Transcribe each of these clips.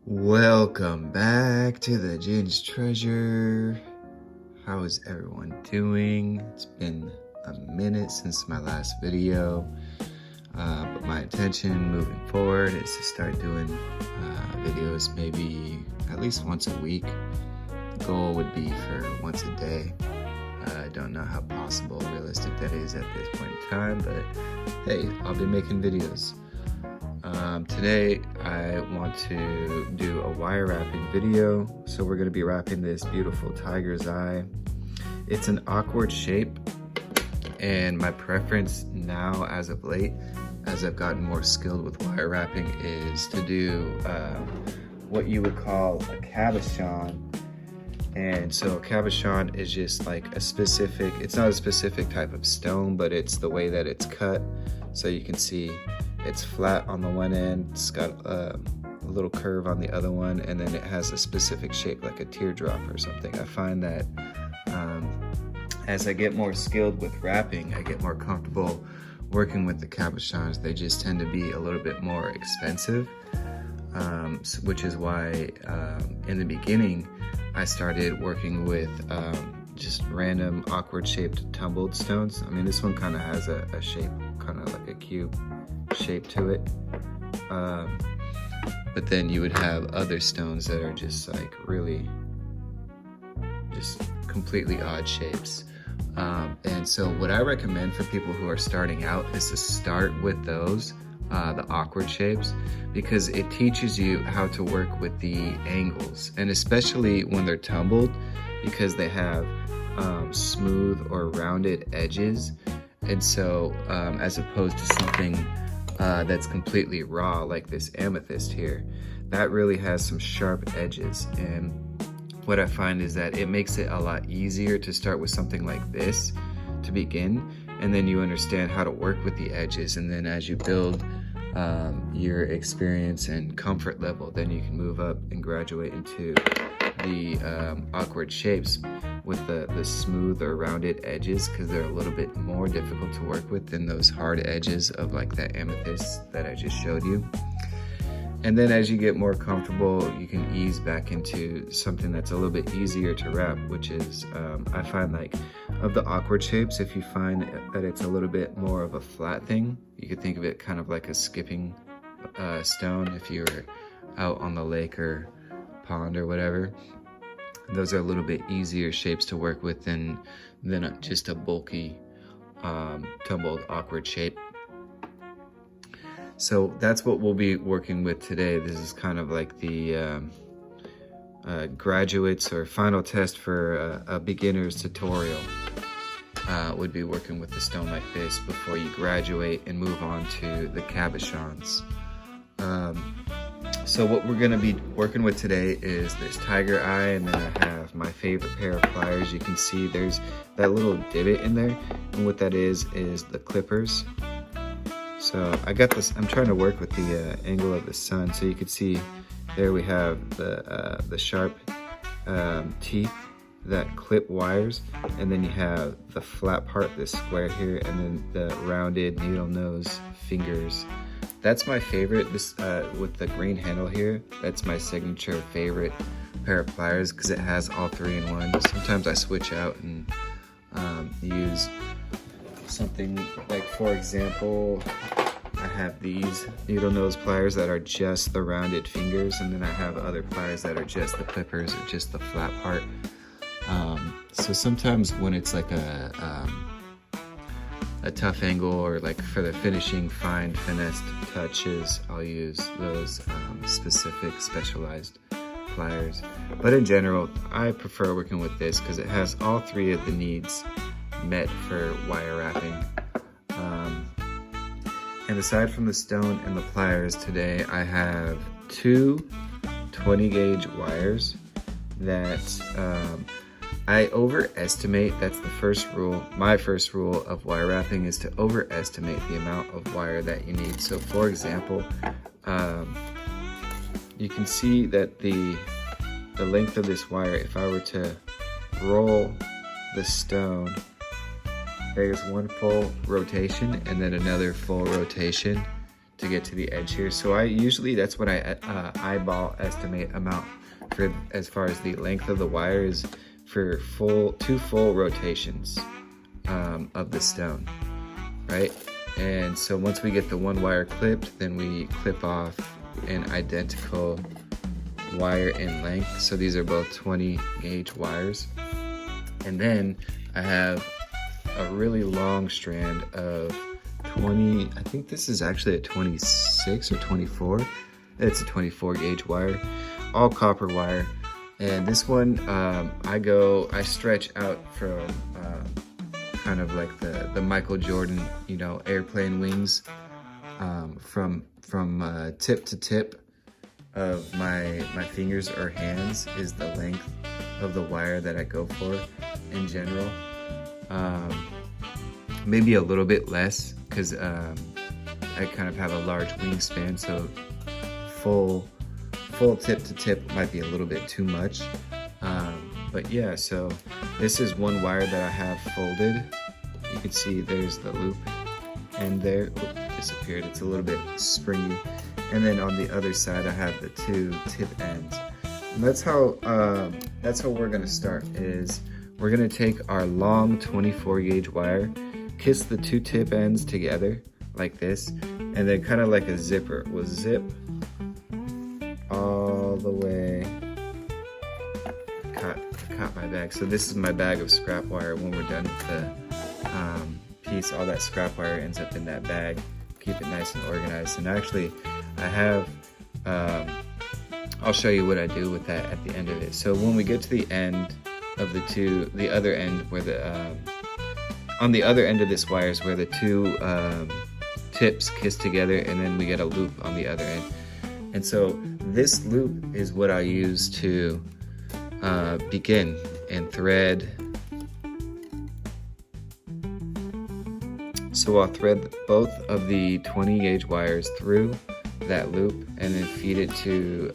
Welcome back to the Ginge Treasure. How is everyone doing? It's been a minute since my last video, but my intention moving forward is to start doing videos maybe at least once a week. The goal would be for once a day. I don't know how possible, realistic that is at this point in time, but hey, I'll be making videos. Today I want to do a wire wrapping video. So we're going to be wrapping this beautiful tiger's eye. It's an awkward shape, and my preference now as of late, as I've gotten more skilled with wire wrapping, is to do what you would call a cabochon. And so a cabochon is just like a specific, it's not a specific type of stone, but it's the way that it's cut. So you can see it's flat on the one end, it's got a little curve on the other one, and then it has a specific shape like a teardrop or something. I find that as I get more skilled with wrapping, I get more comfortable working with the cabochons. They just tend to be a little bit more expensive, which is why in the beginning I started working with just random awkward shaped tumbled stones. I mean, this one kind of has a shape, kind of like a cube shape to it, but then you would have other stones that are just like really just completely odd shapes, and so what I recommend for people who are starting out is to start with those, the awkward shapes, because it teaches you how to work with the angles, and especially when they're tumbled, because they have smooth or rounded edges. And so as opposed to something that's completely raw like this amethyst here, that really has some sharp edges. And what I find is that it makes it a lot easier to start with something like this to begin, and then you understand how to work with the edges, and then as you build your experience and comfort level, then you can move up and graduate into the awkward shapes with the smooth or rounded edges, because they're a little bit more difficult to work with than those hard edges of like that amethyst that I just showed you. And then as you get more comfortable, you can ease back into something that's a little bit easier to wrap, which is I find like of the awkward shapes, if you find that it's a little bit more of a flat thing, you could think of it kind of like a skipping stone if you were out on the lake or pond or whatever. Those are a little bit easier shapes to work with than just a bulky tumbled awkward shape. So that's what we'll be working with today. This is kind of like the graduates or final test for a beginner's tutorial. Would be working with a stone like this before you graduate and move on to the cabochons. So what we're gonna be working with today is this tiger eye, and then I have my favorite pair of pliers. You can see there's that little divot in there, and what that is the clippers. So I got this, I'm trying to work with the angle of the sun, so you can see there we have the sharp teeth that clip wires, and then you have the flat part, this square here, and then the rounded needle nose fingers. That's my favorite, this with the green handle here. That's my signature favorite pair of pliers, because it has all three in one. Sometimes I switch out and use something like, for example, I have these needle nose pliers that are just the rounded fingers, and then I have other pliers that are just the clippers or just the flat part. So sometimes when it's like a tough angle, or like for the finishing fine finessed touches, I'll use those specific specialized pliers. But in general, I prefer working with this because it has all three of the needs met for wire wrapping. And aside from the stone and the pliers, today I have two 20 gauge wires that I overestimate. That's the first rule. My first rule of wire wrapping is to overestimate the amount of wire that you need. So for example, you can see that the length of this wire, if I were to roll the stone, there's one full rotation and then another full rotation to get to the edge here. So I usually, that's what I eyeball estimate amount for as far as the length of the wire is for two full rotations of the stone, right? And so once we get the one wire clipped, then we clip off an identical wire in length. So these are both 20 gauge wires. And then I have a really long strand of 20, I think this is actually a 26 or 24. It's a 24 gauge wire, all copper wire. And this one, I stretch out from kind of like the Michael Jordan, you know, airplane wings, from tip to tip of my fingers or hands is the length of the wire that I go for in general. Maybe a little bit less because I kind of have a large wingspan, so full tip to tip might be a little bit too much. But yeah, so this is one wire that I have folded. You can see there's the loop and there, disappeared. It's a little bit springy. And then on the other side, I have the two tip ends. And that's how we're gonna start, is we're gonna take our long 24 gauge wire, kiss the two tip ends together like this, and then kind of like a zipper, we'll zip all the way. Caught my bag. So this is my bag of scrap wire. When we're done with the piece, all that scrap wire ends up in that bag. Keep it nice and organized. And actually, I have, I'll show you what I do with that at the end of it. So when we get to the end of the other end where on the other end of this wire is where the two tips kiss together, and then we get a loop on the other end. And so this loop is what I use to begin and thread. So I'll thread both of the 20 gauge wires through that loop and then feed it to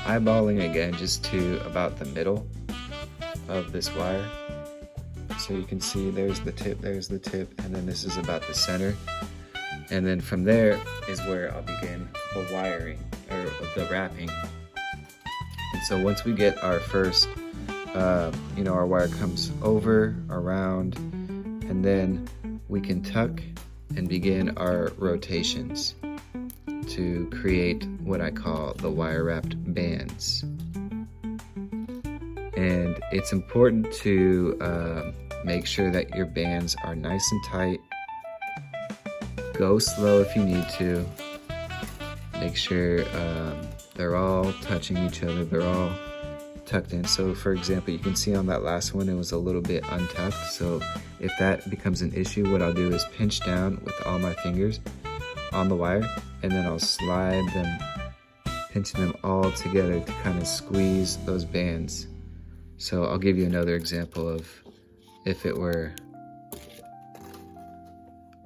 eyeballing again just to about the middle of this wire. So you can see there's the tip, and then this is about the center. And then from there is where I'll begin the wiring, or the wrapping. And so once we get our first, our wire comes over, around, and then we can tuck and begin our rotations to create what I call the wire wrapped bands. And it's important to make sure that your bands are nice and tight. Go slow if you need to. Make sure they're all touching each other, they're all tucked in. So for example, you can see on that last one, it was a little bit untucked. So if that becomes an issue, what I'll do is pinch down with all my fingers on the wire, and then I'll slide them, pinching them all together to kind of squeeze those bands. So I'll give you another example of if it were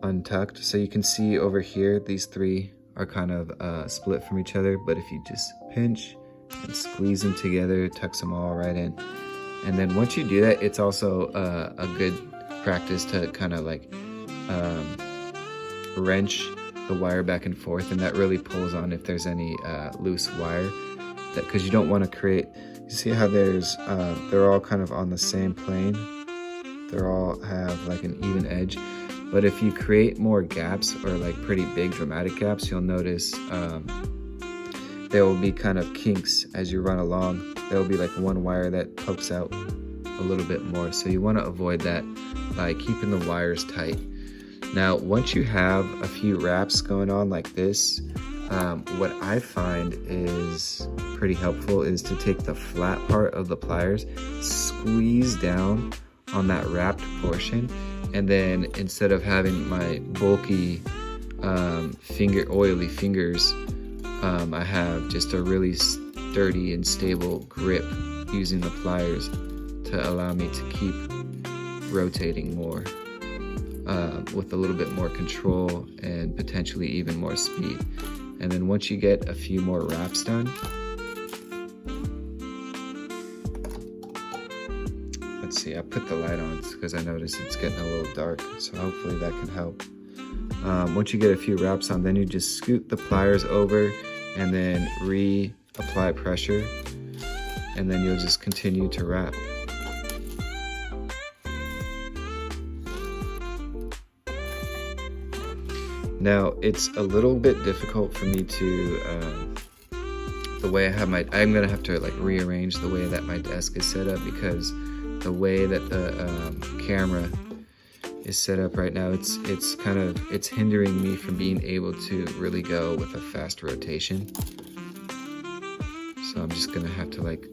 untucked. So you can see over here, these three are kind of split from each other, but if you just pinch and squeeze them together, tucks them all right in. And then once you do that, it's also a good practice to kind of like wrench the wire back and forth, and that really pulls on if there's any loose wire, that because you don't want to create, you see how there's they're all kind of on the same plane, they're all have like an even edge. But if you create more gaps, or like pretty big dramatic gaps, you'll notice there will be kind of kinks as you run along. There will be like one wire that pokes out a little bit more. So you want to avoid that by keeping the wires tight. Now, once you have a few wraps going on like this, what I find is pretty helpful is to take the flat part of the pliers, squeeze down on that wrapped portion, and then instead of having my bulky oily fingers, I have just a really sturdy and stable grip using the pliers to allow me to keep rotating more with a little bit more control and potentially even more speed. And then once you get a few more wraps done, let's see, I put the light on because I noticed it's getting a little dark, so hopefully that can help. Once you get a few wraps on, then you just scoot the pliers over and then reapply pressure, and then you'll just continue to wrap. Now, it's a little bit difficult for me to, the way I have I'm gonna have to like rearrange the way that my desk is set up, because the way that the camera is set up right now, it's hindering me from being able to really go with a fast rotation. So I'm just gonna have to like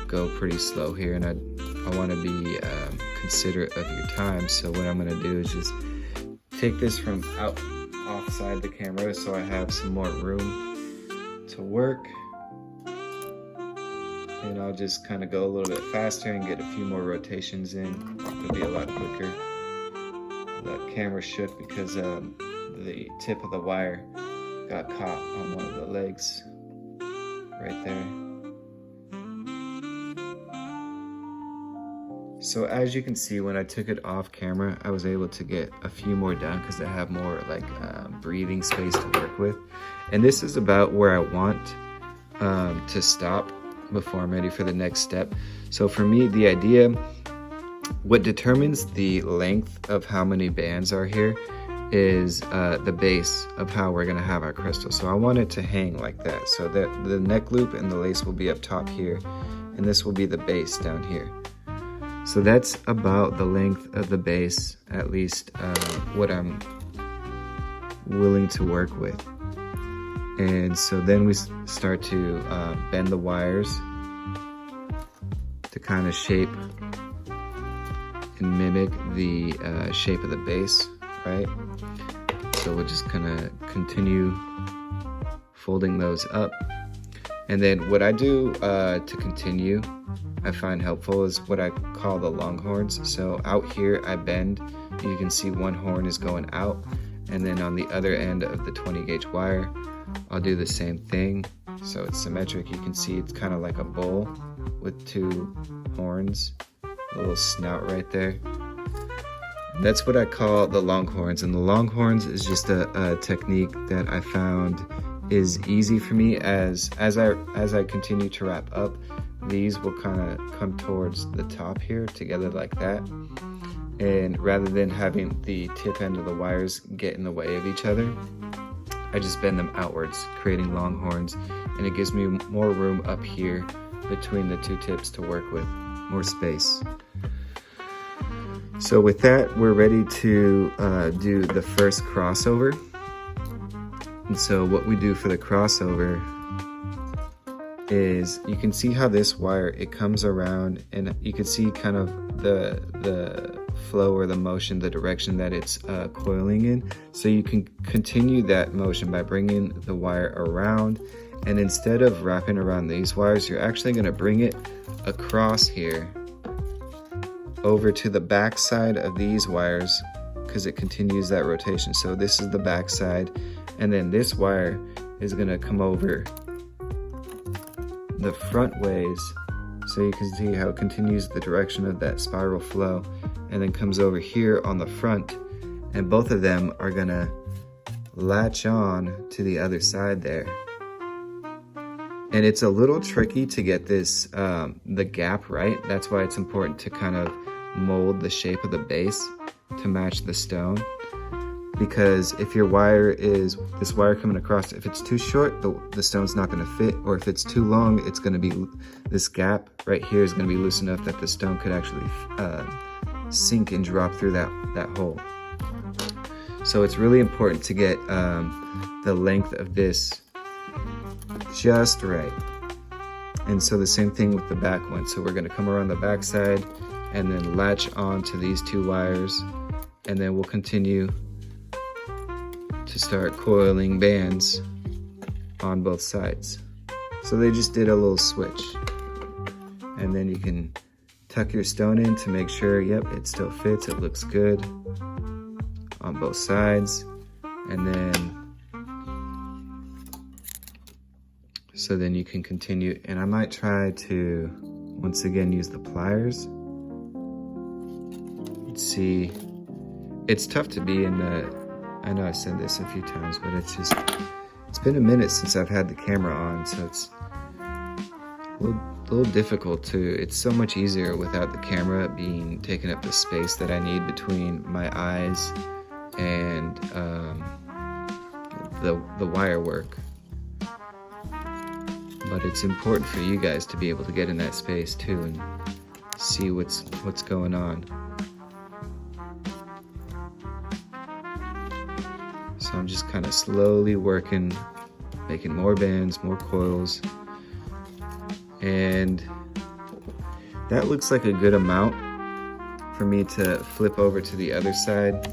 go pretty slow here, and I want to be considerate of your time. So what I'm gonna do is just take this from offside the camera so I have some more room to work, and I'll just kind of go a little bit faster and get a few more rotations in. It'll be a lot quicker. The camera shook because the tip of the wire got caught on one of the legs right there. So as you can see, when I took it off camera, I was able to get a few more done because I have more like breathing space to work with. And this is about where I want to stop before I'm ready for the next step. So for me, the idea, what determines the length of how many bands are here is the base of how we're gonna have our crystal. So I want it to hang like that. So that the neck loop and the lace will be up top here, and this will be the base down here. So that's about the length of the base, at least what I'm willing to work with. And so then we start to bend the wires to kind of shape and mimic the shape of the base, right? So we're just gonna continue folding those up. And then what I do to continue, I find helpful, is what I call the long horns. So out here I bend, you can see one horn is going out, and then on the other end of the 20 gauge wire, I'll do the same thing. So it's symmetric. You can see it's kind of like a bowl with two horns, a little snout right there. That's what I call the long horns. And the long horns is just a technique that I found is easy for me as I continue to wrap up. These will kind of come towards the top here together like that. And rather than having the tip end of the wires get in the way of each other, I just bend them outwards, creating long horns, and it gives me more room up here between the two tips to work with, more space. So with that, we're ready to do the first crossover. And so what we do for the crossover is, you can see how this wire, it comes around, and you can see kind of the flow or the motion, the direction that it's coiling in. So you can continue that motion by bringing the wire around, and instead of wrapping around these wires, you're actually going to bring it across here over to the back side of these wires, because it continues that rotation. So this is the back side, and then this wire is going to come over the front ways, so you can see how it continues the direction of that spiral flow, and then comes over here on the front, and both of them are gonna latch on to the other side there. And it's a little tricky to get this the gap right. That's why it's important to kind of mold the shape of the base to match the stone, because if your wire is this wire coming across, if it's too short, the stone's not going to fit, or if it's too long, it's going to be, this gap right here is going to be loose enough that the stone could actually sink and drop through that hole. So it's really important to get the length of this just right. And so the same thing with the back one. So we're going to come around the back side and then latch on to these two wires, and then we'll continue to start coiling bands on both sides. So they just did a little switch, and then you can tuck your stone in to make sure, yep, it still fits, it looks good on both sides. And then so then you can continue, and I might try to once again use the pliers. Let's see, it's tough to be in I know I said this a few times, but it's been a minute since I've had the camera on, so it's a little difficult to, it's so much easier without the camera being taking up the space that I need between my eyes and the wire work. But it's important for you guys to be able to get in that space too and see what's going on. So I'm just kind of slowly working, making more bands, more coils. And that looks like a good amount for me to flip over to the other side.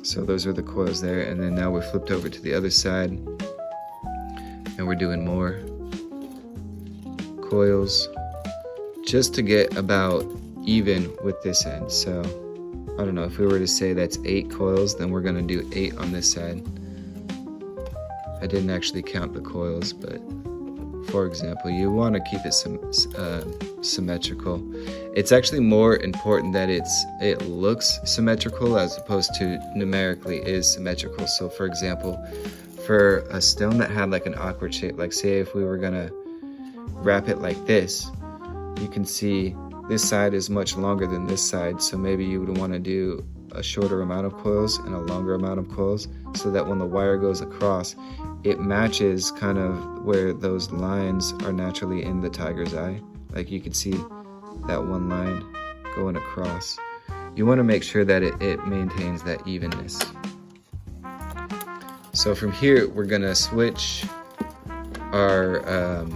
So those are the coils there, and then now we're flipped over to the other side and we're doing more coils just to get about even with this end. So I don't know, if we were to say that's 8 coils, then we're gonna do 8 on this side. I didn't actually count the coils, but for example, you want to keep it symmetrical. It's actually more important that it looks symmetrical as opposed to numerically is symmetrical. So for example, for a stone that had like an awkward shape, like say if we were gonna wrap it like this, you can see this side is much longer than this side, so maybe you would want to do a shorter amount of coils and a longer amount of coils so that when the wire goes across, it matches kind of where those lines are naturally in the tiger's eye. Like you can see that one line going across. You want to make sure that it maintains that evenness. So from here, we're gonna switch our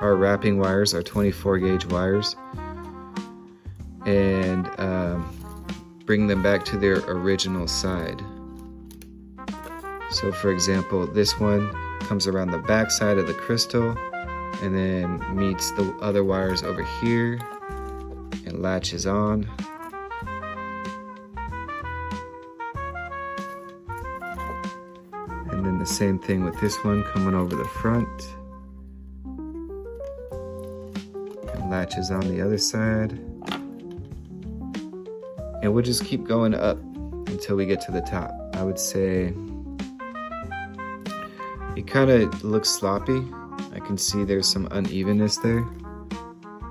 wrapping wires, our 24 gauge wires, and bring them back to their original side. So for example, this one comes around the back side of the crystal and then meets the other wires over here and latches on. And then the same thing with this one coming over the front and latches on the other side. And we'll just keep going up until we get to the top. I would say it kind of looks sloppy. I can see there's some unevenness there,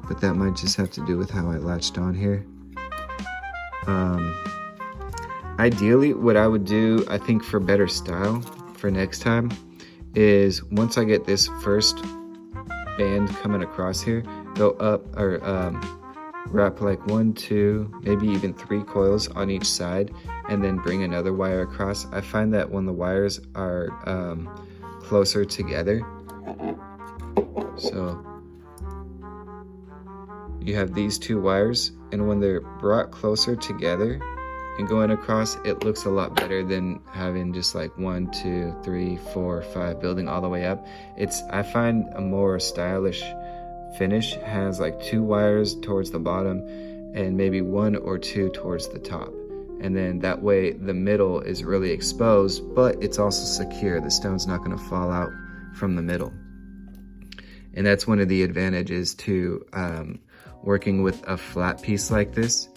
but that might just have to do with how I latched on here. Ideally, what I would do, I think for better style for next time, is once I get this first band coming across here, go up or wrap like 1, 2, maybe even 3 coils on each side, and then bring another wire across. I find that when the wires are closer together, so you have these 2 wires, and when they're brought closer together and going across, it looks a lot better than having just like 1, 2, 3, 4, 5 building all the way up. I find a more stylish finish has like 2 wires towards the bottom and maybe 1 or 2 towards the top, and then that way the middle is really exposed, but it's also secure. The stone's not going to fall out from the middle. And that's one of the advantages to working with a flat piece like this,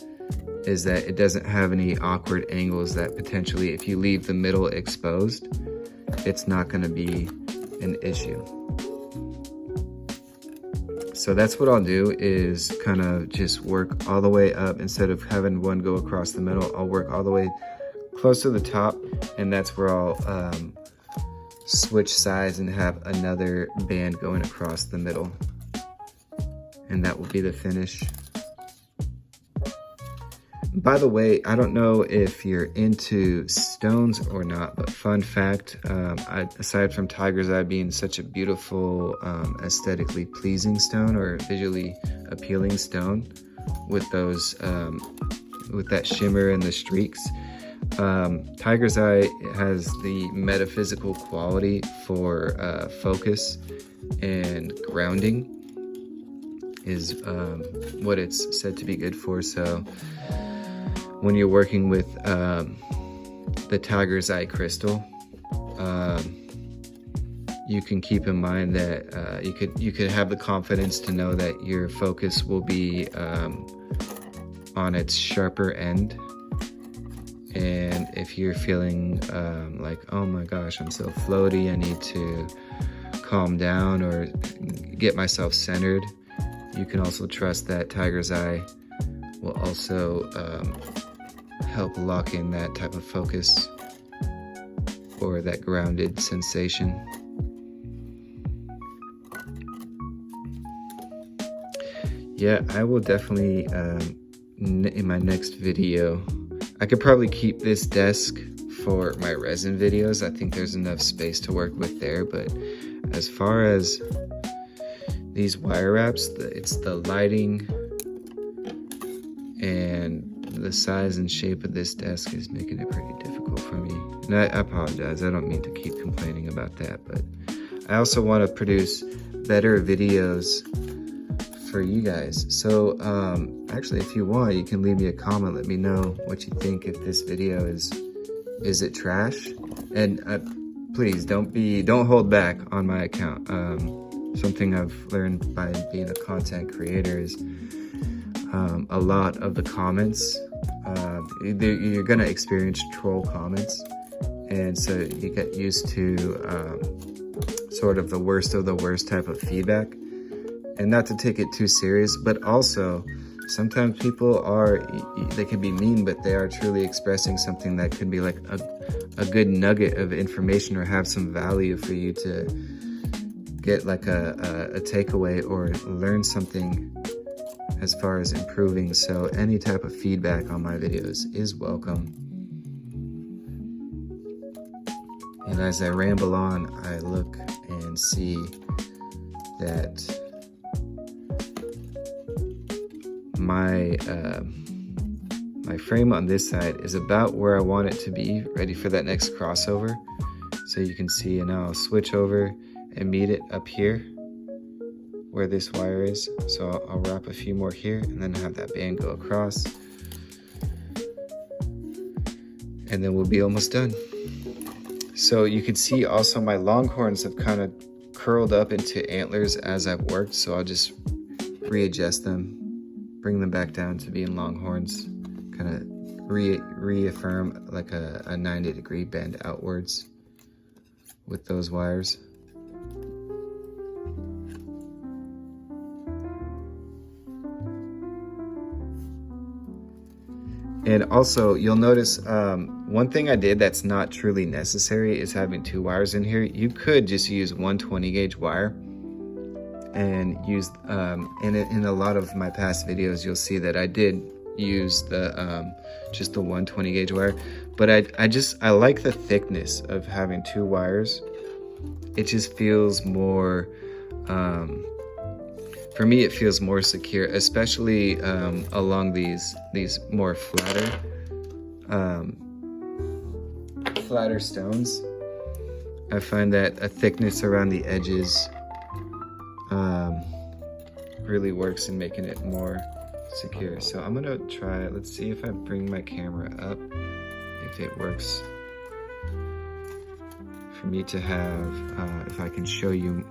is that it doesn't have any awkward angles that potentially, if you leave the middle exposed, it's not going to be an issue. So that's what I'll do, is kind of just work all the way up. Instead of having one go across the middle, I'll work all the way close to the top, and that's where I'll switch sides and have another band going across the middle. And that will be the finish. By the way, I don't know if you're into stones or not, but fun fact, aside from tiger's eye being such a beautiful, aesthetically pleasing stone or visually appealing stone with those, with that shimmer and the streaks, tiger's eye has the metaphysical quality for focus and grounding is what it's said to be good for. So when you're working with the tiger's eye crystal, you can keep in mind that you could have the confidence to know that your focus will be on its sharper end, And if you're feeling like, oh my gosh, I'm so floaty, I need to calm down or get myself centered, you can also trust that Tiger's Eye will also help lock in that type of focus or that grounded sensation. Yeah, I will definitely, in my next video, I could probably keep this desk for my resin videos. I think there's enough space to work with there, but as far as these wire wraps, it's the lighting and the size and shape of this desk is making it pretty difficult for me. And I apologize, I don't mean to keep complaining about that, but I also want to produce better videos for you guys. So actually, if you want, you can leave me a comment, let me know what you think. If this video is it trash, and please don't hold back on my account. Something I've learned by being a content creator is a lot of the comments, you're gonna experience troll comments, and so you get used to sort of the worst type of feedback. And not to take it too serious, but also sometimes people they can be mean, but they are truly expressing something that could be like a good nugget of information or have some value for you to get like a takeaway or learn something as far as improving. So any type of feedback on my videos is welcome. And as I ramble on, I look and see that my frame on this side is about where I want it to be, ready for that next crossover. So you can see, and now I'll switch over and meet it up here where this wire is. So I'll wrap a few more here and then have that band go across. And then we'll be almost done. So you can see also my longhorns have kind of curled up into antlers as I've worked. So I'll just readjust them, bring them back down to being longhorns, kind of reaffirm like a 90-degree bend outwards with those wires. And also you'll notice one thing I did that's not truly necessary is having two wires in here. You could just use one 20-gauge wire and use in a lot of my past videos you'll see that I did use the just the one 20-gauge wire, but I like the thickness of having two wires. It just feels more for me, it feels more secure, especially along these more flatter stones. I find that a thickness around the edges really works in making it more secure. So I'm gonna try, let's see if I bring my camera up, if it works for me to have, if I can show you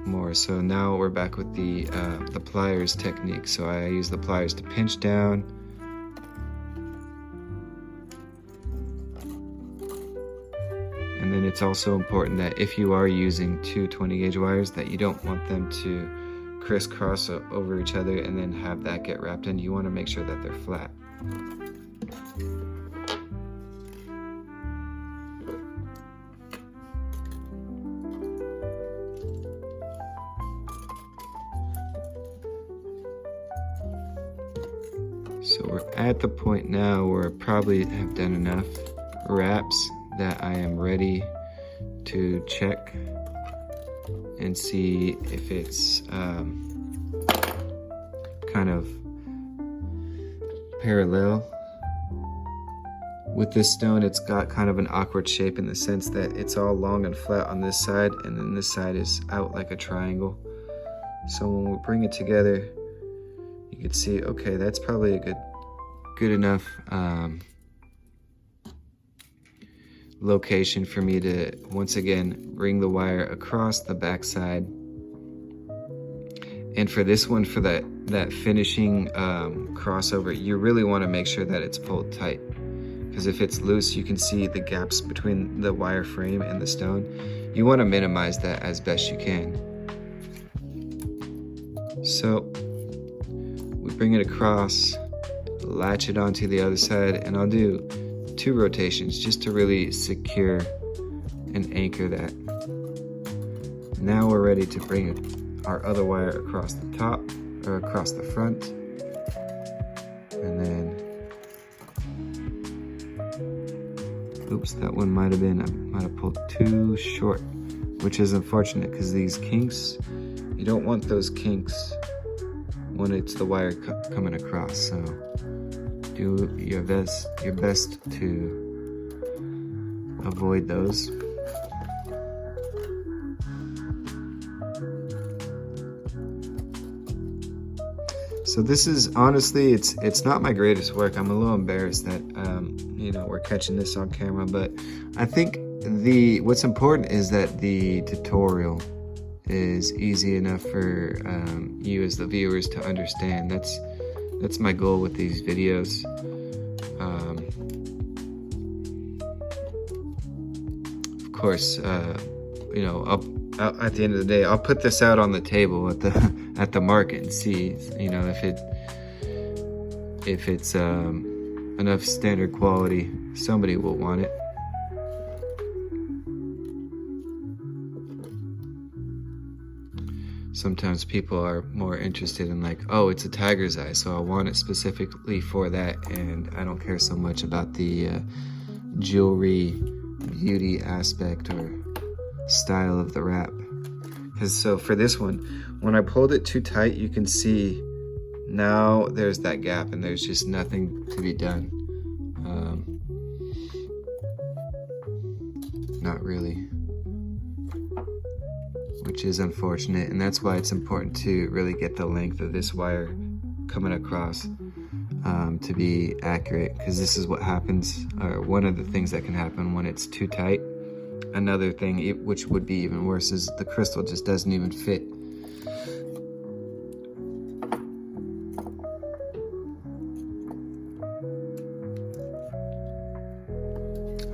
more. So now we're back with the pliers technique. So I use the pliers to pinch down, and then it's also important that if you are using two 20-gauge wires, that you don't want them to crisscross over each other and then have that get wrapped in. You want to make sure that they're flat. So we're at the point now where I probably have done enough wraps that I am ready to check and see if it's kind of parallel. With this stone, it's got kind of an awkward shape in the sense that it's all long and flat on this side, and then this side is out like a triangle. So when we bring it together, you can see, okay, that's probably a good enough location for me to once again bring the wire across the back side. And for this one, for that finishing crossover, you really want to make sure that it's pulled tight, because if it's loose, you can see the gaps between the wire frame and the stone. You want to minimize that as best you can. So we bring it across, latch it onto the other side, and I'll do 2 rotations just to really secure and anchor that. Now we're ready to bring our other wire across the top, or across the front, and then, oops, that one might have pulled too short, which is unfortunate because these kinks, you don't want those kinks when it's the wire coming across. So do your best to avoid those. So this is honestly, it's not my greatest work. I'm a little embarrassed that you know, we're catching this on camera, but I think what's important is that the tutorial is easy enough for you as the viewers to understand. That's my goal with these videos. Of course, you know, at the end of the day, I'll put this out on the table at the market and see, you know, if it's enough standard quality, somebody will want it. Sometimes people are more interested in like, oh, it's a tiger's eye, so I want it specifically for that, and I don't care so much about the jewelry, beauty aspect or style of the wrap. Because so for this one, when I pulled it too tight, you can see now there's that gap and there's just nothing to be done. Not really, which is unfortunate, and that's why it's important to really get the length of this wire coming across to be accurate, because this is what happens, or one of the things that can happen when it's too tight. Another thing, which would be even worse, is the crystal just doesn't even fit.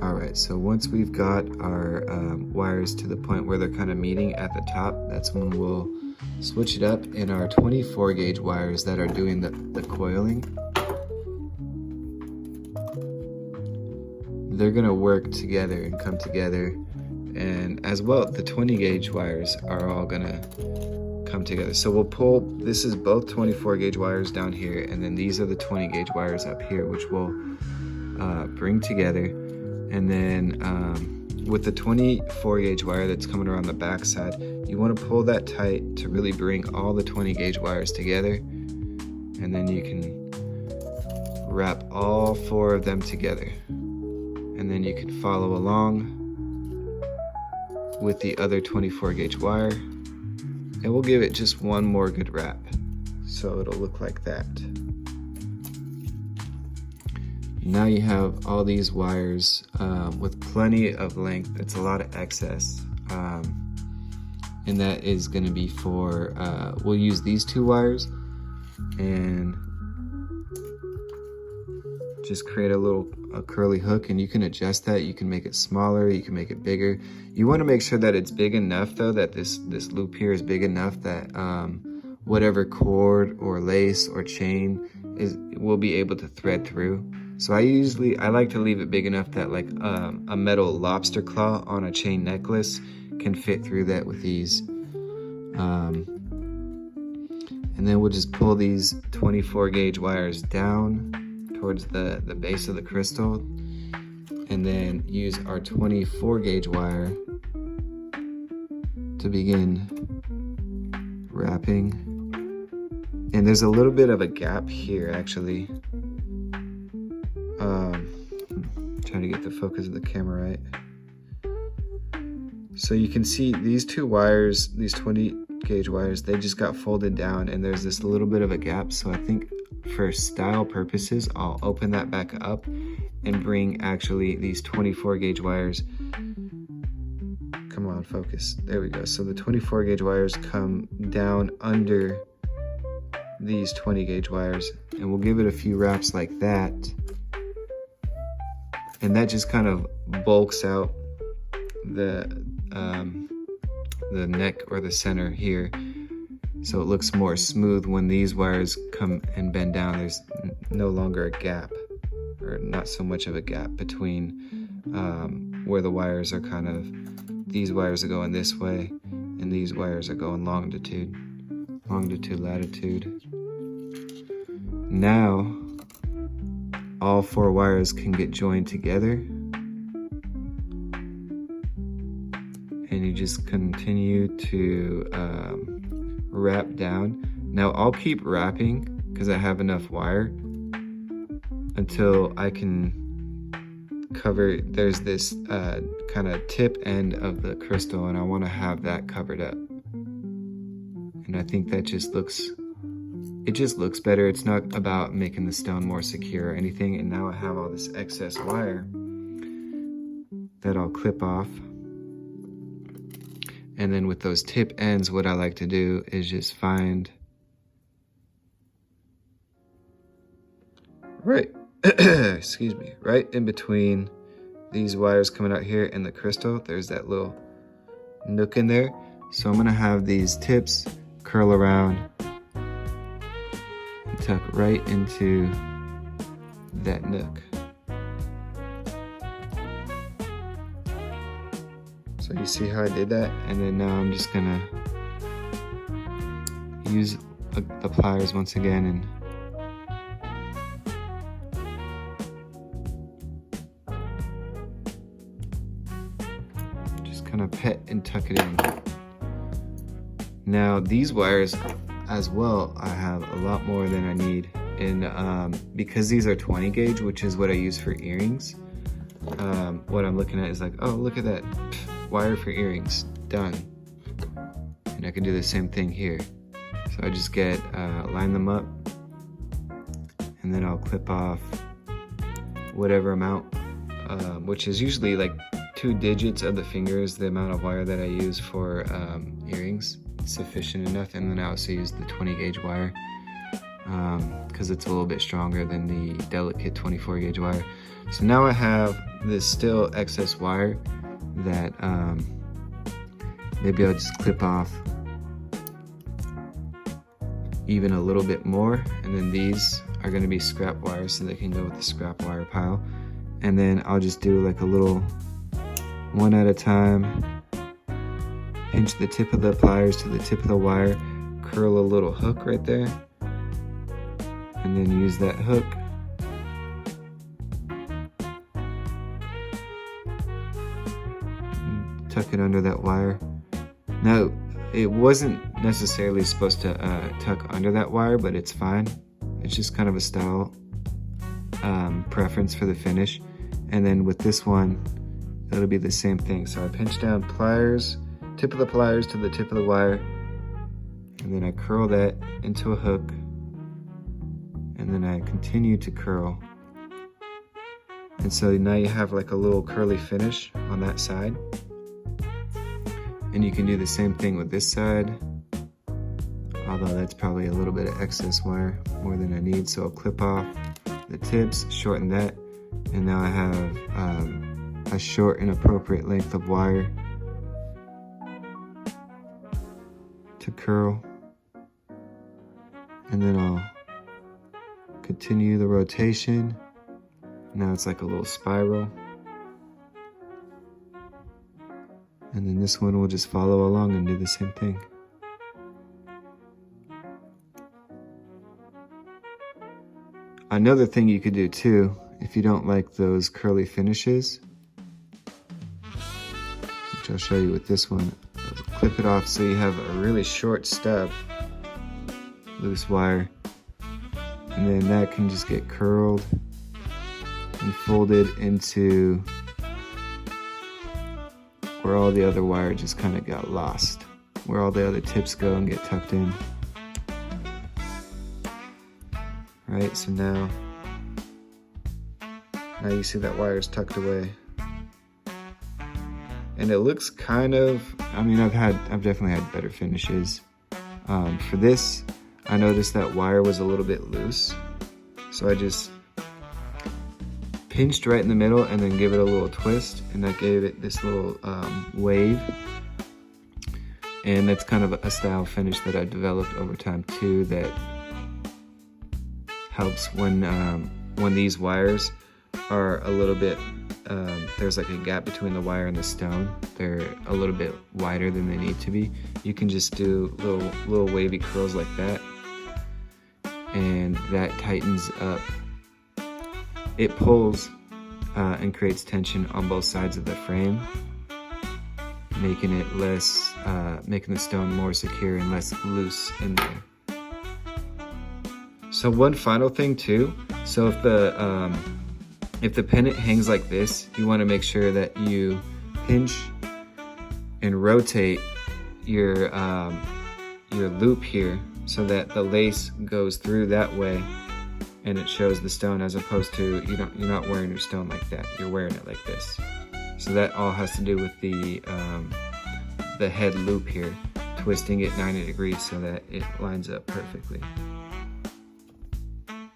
Alright, so once we've got our wires to the point where they're kind of meeting at the top, that's when we'll switch it up in our 24 gauge wires that are doing the coiling. They're gonna work together and come together, and as well the 20 gauge wires are all gonna come together. So we'll pull, this is both 24 gauge wires down here, and then these are the 20 gauge wires up here, which we'll bring together. And then with the 24 gauge wire that's coming around the back side, you want to pull that tight to really bring all the 20 gauge wires together, and then you can wrap all 4 of them together. And then you can follow along with the other 24 gauge wire, and we'll give it just one more good wrap. So it'll look like that. Now you have all these wires with plenty of length. It's a lot of excess. And that is gonna be for, we'll use these 2 wires and just create a curly hook, and you can adjust that. You can make it smaller, you can make it bigger. You want to make sure that it's big enough though, that this loop here is big enough that whatever cord or lace or chain will be able to thread through. So I like to leave it big enough that like a metal lobster claw on a chain necklace can fit through that with ease. And then we'll just pull these 24 gauge wires down towards the base of the crystal, and then use our 24 gauge wire to begin wrapping. And there's a little bit of a gap here actually. Trying to get the focus of the camera right. So you can see these 2 wires, these 20 gauge wires, they just got folded down, and there's this little bit of a gap. So I think for style purposes, I'll open that back up and bring actually these 24 gauge wires. Come on, focus. There we go. So the 24 gauge wires come down under these 20 gauge wires, and we'll give it a few wraps like that. And that just kind of bulks out the neck or the center here, so it looks more smooth. When these wires come and bend down, there's no longer a gap, or not so much of a gap between where the wires are kind of, these wires are going this way and these wires are going longitude, latitude. Now all 4 wires can get joined together, and you just continue to wrap down. Now I'll keep wrapping because I have enough wire until I can cover, there's this kind of tip end of the crystal, and I want to have that covered up. And I think that just looks, it just looks better. It's not about making the stone more secure or anything. And now I have all this excess wire that I'll clip off. And then with those tip ends, what I like to do is just find excuse me, right in between these wires coming out here and the crystal, there's that little nook in there. So I'm gonna have these tips curl around and tuck right into that nook. So you see how I did that? And then now I'm just gonna use the pliers once again and just kind of pet and tuck it in. Now these wires as well, I have a lot more than I need. And because these are 20 gauge, which is what I use for earrings, what I'm looking at is like, oh, look at that. Wire for earrings, done. And I can do the same thing here. So I just get, line them up, and then I'll clip off whatever amount, which is usually like 2 digits of the fingers, the amount of wire that I use for earrings. It's sufficient enough. And then I also use the 20 gauge wire because it's a little bit stronger than the delicate 24 gauge wire. So now I have this still excess wire that maybe I'll just clip off even a little bit more, and then these are going to be scrap wires, so they can go with the scrap wire pile. And then I'll just do like a little one at a time, pinch the tip of the pliers to the tip of the wire, curl a little hook right there, and then use that hook tuck it under that wire. Now, it wasn't necessarily supposed to tuck under that wire, but it's fine. It's just kind of a style preference for the finish. And then with this one, it'll be the same thing. So I pinch down pliers, tip of the pliers to the tip of the wire, and then I curl that into a hook, and then I continue to curl. And so now you have like a little curly finish on that side. And you can do the same thing with this side, although that's probably a little bit of excess wire, more than I need. So I'll clip off the tips, shorten that, and now I have a short and appropriate length of wire to curl. And then I'll continue the rotation. Now it's like a little spiral. And then this one will just follow along and do the same thing. Another thing you could do too, if you don't like those curly finishes, which I'll show you with this one, clip it off so you have a really short stub, loose wire, and then that can just get curled and folded into where all the other wire just kind of got lost, where all the other tips go and get tucked in. Right, so now you see that wire's tucked away. And it looks kind of, I mean, I've definitely had better finishes. For this, I noticed that wire was a little bit loose, so I just pinched right in the middle and then give it a little twist, and that gave it this little wave. And that's kind of a style finish that I developed over time too, that helps when these wires are a little bit, there's like a gap between the wire and the stone. They're a little bit wider than they need to be. You can just do little wavy curls like that, and that tightens up. It pulls and creates tension on both sides of the frame, making it less, making the stone more secure and less loose in there. So one final thing too, so if the pendant hangs like this, you want to make sure that you pinch and rotate your loop here so that the lace goes through that way and it shows the stone, as opposed to you're not wearing your stone like that, you're wearing it like this. So that all has to do with the head loop here, twisting it 90 degrees so that it lines up perfectly.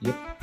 Yep.